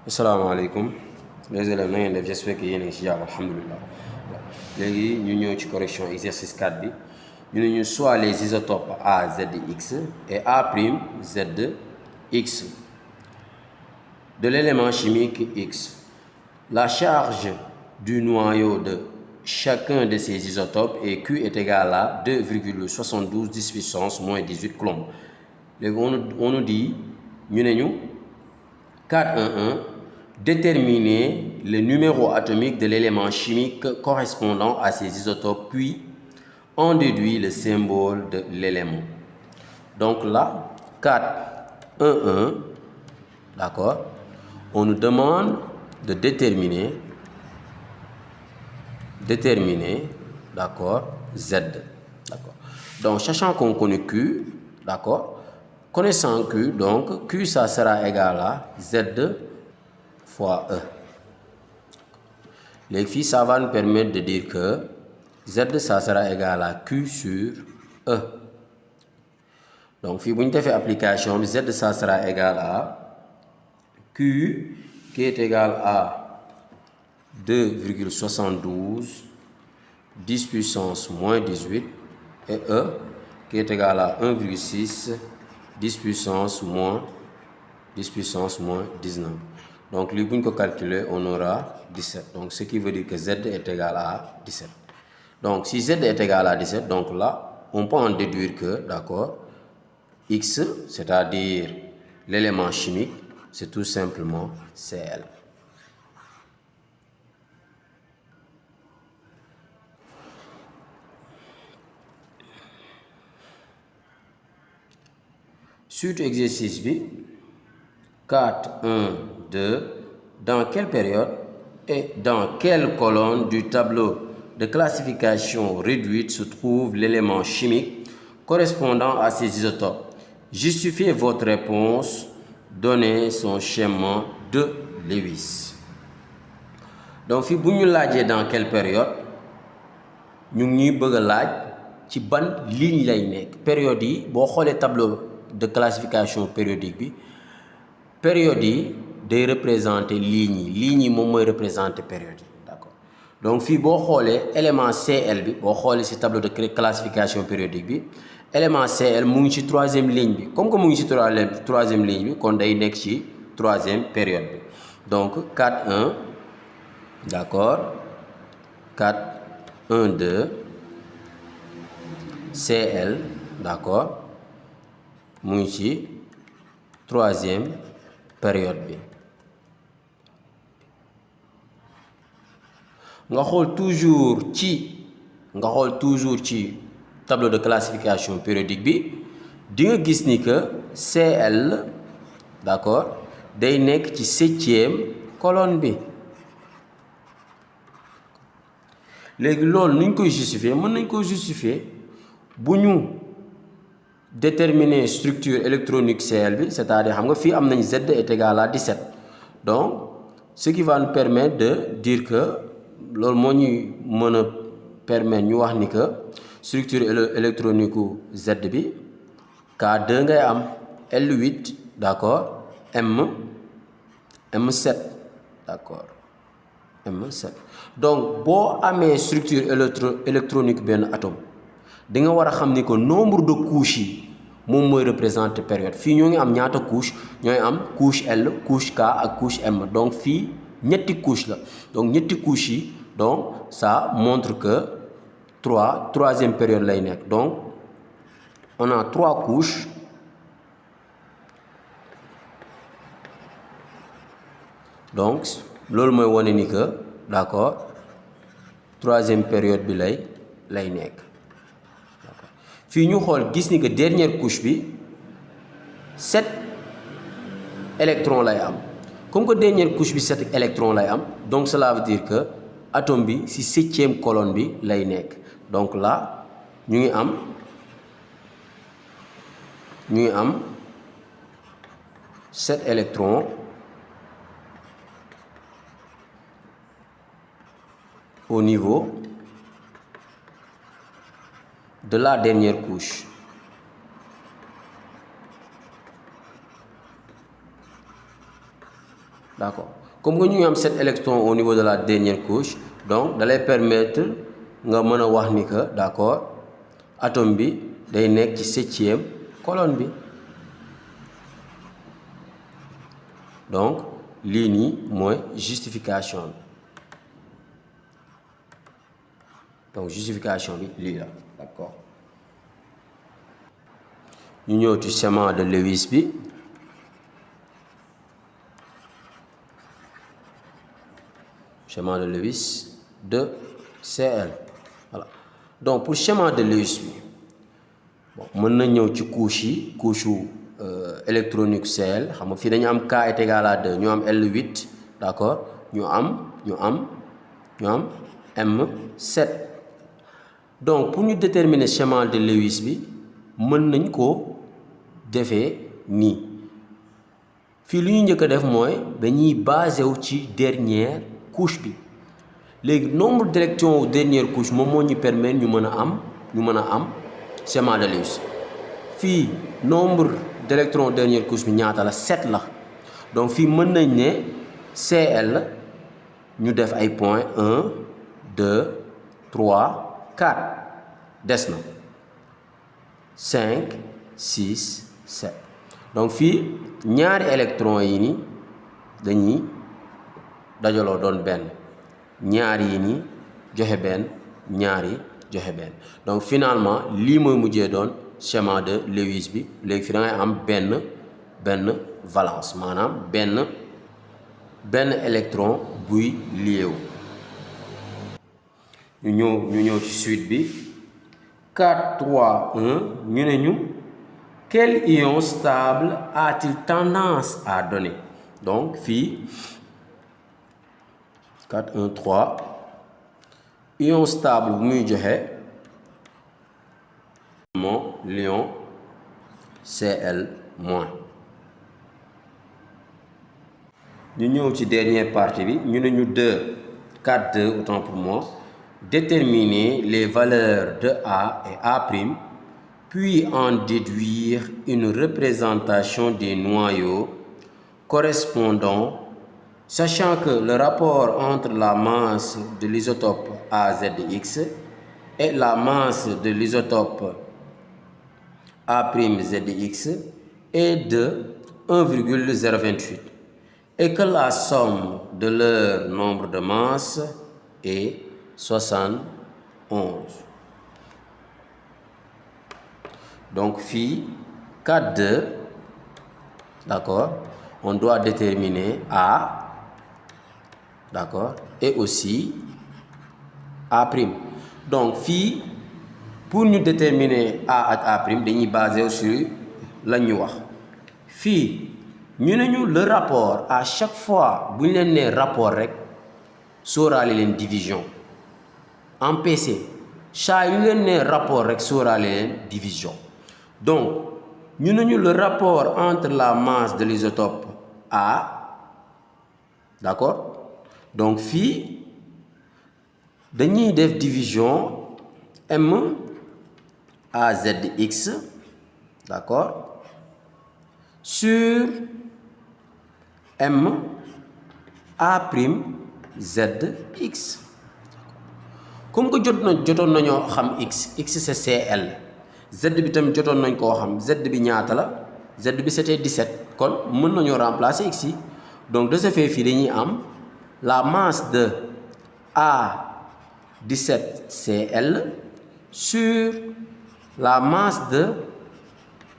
Assalamu alaikum. Les élèves na ngeen def, j'espère que yéen a ngi ci jàmm alhamdulilah. Léegi ñu ñëw ci correction exercice 4 bi ñu ne ñu soit les isotopes A ZX et A' ZX de l'élément chimique X. La charge du noyau de chacun de ces isotopes et Q est égal à 2,72 10 puissance moins 18 coulombs. Léegi on nous dit ñu ne ñu 4.1.1 déterminer le numéro atomique de l'élément chimique correspondant à ces isotopes, puis on déduit le symbole de l'élément. Donc là, 4.1.1, d'accord, on nous demande de déterminer, d'accord, Z, d'accord. Donc, sachant qu'on connaît Q, d'accord, connaissant Q, donc Q, ça sera égal à Z fois E. Les filles, ça va nous permettre de dire que Z, ça sera égal à Q sur E. Donc, si vous fait application, Z, ça sera égal à Q, qui est égal à 2,72 10 puissance moins 18, et E, qui est égal à 1,6 10 puissance moins 19. Donc, les bouts qu'on calculer, on aura 17. Donc, ce qui veut dire que Z est égal à 17. Donc, si Z est égal à 17, donc là, on peut en déduire que, d'accord, X, c'est-à-dire l'élément chimique, c'est tout simplement Cl. Suite exercice B, 4, 1, 2, dans quelle période et dans quelle colonne du tableau de classification réduite se trouve l'élément chimique correspondant à ces isotopes? Justifiez votre réponse, donnez son schéma de Lewis. Donc, si vous nous l'avez dans quelle période, nous avons ci ban ligne lay nekk période yi boo xoolee tableau de classification périodique bi période yi day représenter lignes yi moom mooy représenter période yi d'accord donc fii boo xoolee élément CL bi boo xoolee ci tableau de classification périodique bi élément CL mu ngi ci troisième ligne bi comme que mu ngi ci troisième ligne bi kon day nekk ci troisième période bi donc 4.1 d'accord 4.1.2 CL, d'accord, mu ngi ci troisième période bi nga xool toujours ci tableau de classification périodique bi di nga gis ni que CL, d'accord, day nekk ci septième colonne bi léegi loolu nu ñu koy justifier mën nañ koy justifier bu ñu déterminer structure électronique CL bi c'est-à-dire xam nga fii am nañ Z est égal à 17 donc ce qui va nous permettre de dire que loolu moo ñuy mën a permettre ñu wax ni que structure électronique u Z bi K2 ngay am L8 d'accord M7 d'accord M7 donc boo amee structure électronique benn atome di nga war a xam ni que nombre de couches yi moom mooy représenter période fii ñoo ngi am ñaata couche ñooy am couche L couche K ak couche M donc fii ñetti couche la donc ñetti couches yi donc ça montre que troisième période lay nekk donc on a 3 couches donc loolu mooy wane ni que d'accord troisième période bi lay nekk fii ñu xool gis ni que dernière couche bi 7 électrons lay am comme que dernière couche bi 7 électrons lay am donc cela veut dire que atome bi ci septième colonne bi lay nekk donc là ñu ngi am 7 électrons au niveau de la dernière couche. d'accord comme que ñu ngi am 7 électrons au niveau de la dernière couche donc da lay permettre nga mën a wax ni que d'accord atome bi day nekk ci 7e colonne bi donc lii nii mooy justification bi donc justification bi lii la d'accord ñu ñëw ci schéma de Lewis bi schéma de Lewis de Cl voilà donc pour schéma de Lewis bi bon mën na ñëw ci couche électronique Cl xam nga fii dañu am K est égal à 2 ñu am L8 d'accord ñu am M7 donc pour ñu déterminer schéma de Lewis bi mën nañ ko defee nii fii lu ñu njëkk a def mooy dañuy basé wu ci dernière couche bi léegi nombre d'électrons wu dernière couche moom moo ñu permettre ñu mën a am schéma de Lewis fii nombre d'électrons dernière couche bi ñaata la 7 la donc fii mën nañ ne Cl ñu def ay points 1 2 3 4 des na 5 6 7 donc fii ñaari électrons yi ni dañuy dajaloo doon benn ñaar yi ni joxe benn ñaari joxe benn donc finalement lii mooy mujjee doon schéma de Lewis bi léegi fi da ngay am benn valence maanaam benn électron buy lié wu ñu ñëw ci suite bi 4 3 1 ñu ne ñu quel ion stable a-t-il tendance à donner donc fii 4 1 3 ion stable bu muy joxe l'ion Cl-. ñu ñëw ci dernière partie bi ñu ne ñu 4 2 autant pour moi déterminer les valeurs de A et A', puis en déduire une représentation des noyaux correspondant, sachant que le rapport entre la masse de l'isotope AZX et la masse de l'isotope A'ZX est de 1,028 et que la somme de leur nombre de masses est 71. Donc, phi 4 2, d'accord, on doit déterminer A, d'accord, et aussi A'. Donc, phi, pour nous déterminer A et A', dañuy basé sur la ñu wax fii ñu ne ñu le rapport à chaque fois bu ñu leen nee rapport rek sóoraale leen division en PC saa yu leen nee rapport rek sóoraale leen division donc ñu ne ñu le rapport entre la masse de l'isotope A, d'accord, donc fii dañuy def division M AZX, d'accord, sur M A'ZX. Comme que jotoon nañoo xam X c'est Cl, Z bi tam jotoon nañ koo xam Z bi ñaata la, Z bi c'était 17 kon mën nañoo remplacer X yi donc de ce fait fii dañuy am la masse de A17 Cl sur la masse de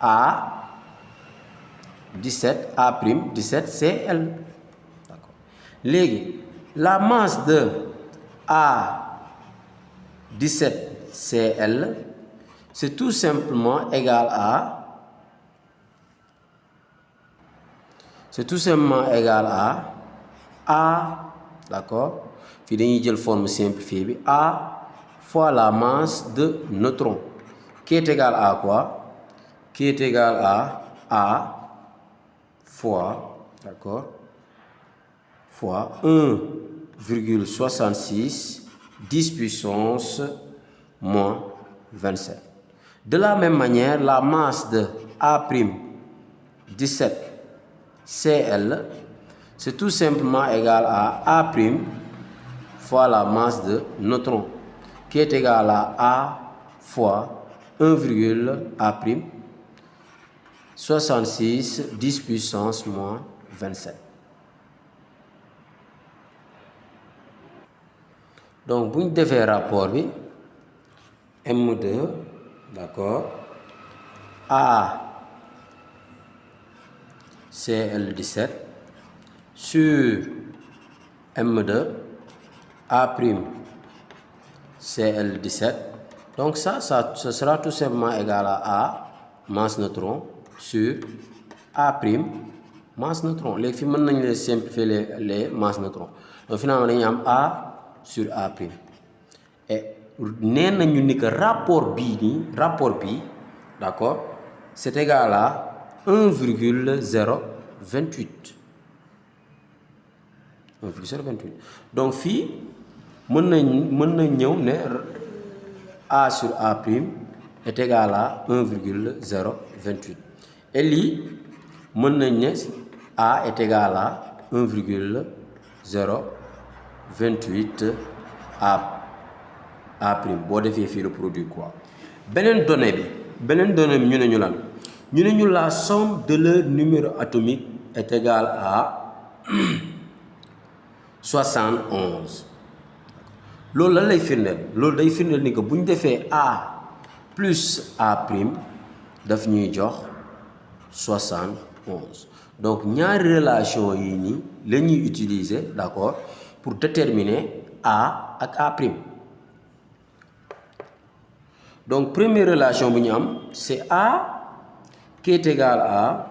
A17 A'17 Cl, d'accord. Léegi la masse de A17 Cl c'est tout simplement égal à d'accord, fii dañuy jël forme simplifiée bi A fois la masse de neutrons qui est égal à quoi? Qui est égal à A fois, d'accord, fois 1,66 10 puissance moins 27. De la même manière, la masse de A'17 Cl c'est tout simplement égal à A' fois la masse de neutrons, qui est égal à A fois 1,A', 66 10 puissance moins 27. Donc, pour nous faire rapport, M2, d'accord, A CL17 sur M2 A' CL17. Donc ça sera tout simplement égal à A masse neutron sur A' masse neutron. Les filles maintenant simplifier les masses neutrons. Donc finalement nous avons A sur A'. Et nous avons que rapport B, d'accord, c'est égal à 1,028. 1,028. Donc ici, A sur A' est égal à 1,028. Et li, A est égal à 1,028 A'. Bon, défier le produit quoi. Benen donnée, nous la somme de leur numéro atomique est égale à 71. Loolu lan lay firndeel loolu day firndeel ni que bu ñu defee A plus A' daf ñuy jox 71. Donc ñaari relation yi nii la ñuy utiliser, d'accord, pour déterminer A ak A'. Donc première relation bu ñu am c'est A qui est égal à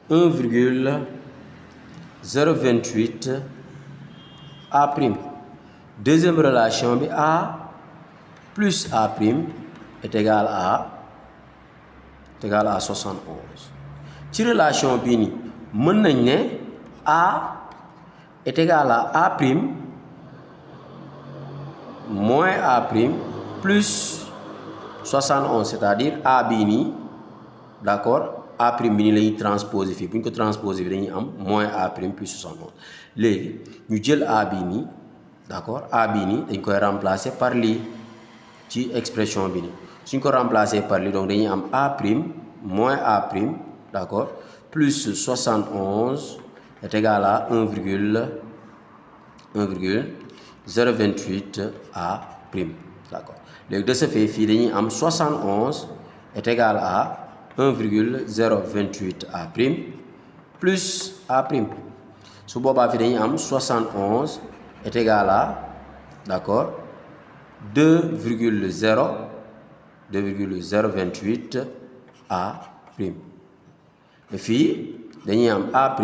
1,028 A'. Deuxième relation, A plus A' est égal à 71. Ci relation bii nii mën nañ ne A est égal à A' moins A' plus 71, c'est-à-dire A bii nii, d'accord, A' bi nii la ñuy transposer fii bu ñu ko transposer bi dañuy am moins A' plus 71. léegi ñu jël A bii nii, d'accord, A bii nii dañ koy remplacer par lii ci expression bi nii suñ ko remplacer par lii donc dañuy am A' moins A', d'accord, plus 71 est égal à 1,028 A', d'accord. léegi de ce fait fii dañuy am 71 est égal à 1,028 A' plus A'. su boobaa fii dañuy am 71 est égal à, d'accord, 2,028 A'. Et puis dañuy am A',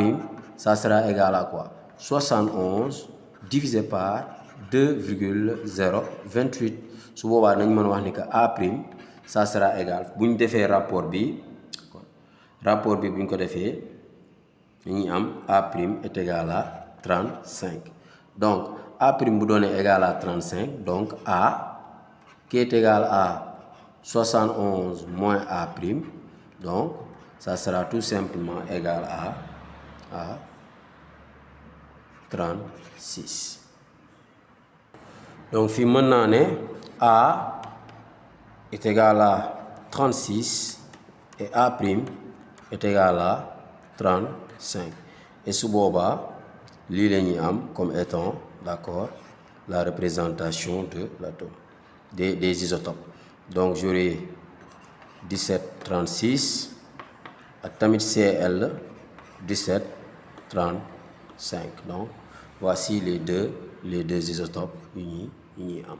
ça sera égal à quoi? 71 divisé par 2,028. su boobaa nañ mën a wax ni que A', ça sera égal, bu ñu defee rapport bi bu ñu ko defee dañuy am A' est égal à 35. Donc A' bu doonee égal à 35, donc A qui est égal à 71 moins A', donc ça sera tout simplement égal à 36. Donc fii mën naa ne A est égal à 36 et A' est égal à 35. Et su boobaa lii la ñuy am comme étant, d'accord, la représentation de l'atome, des isotopes. Donc j'aurai 17 36 ak tamit Cl 17 35. Donc voici les deux isotopes yi ñuy am.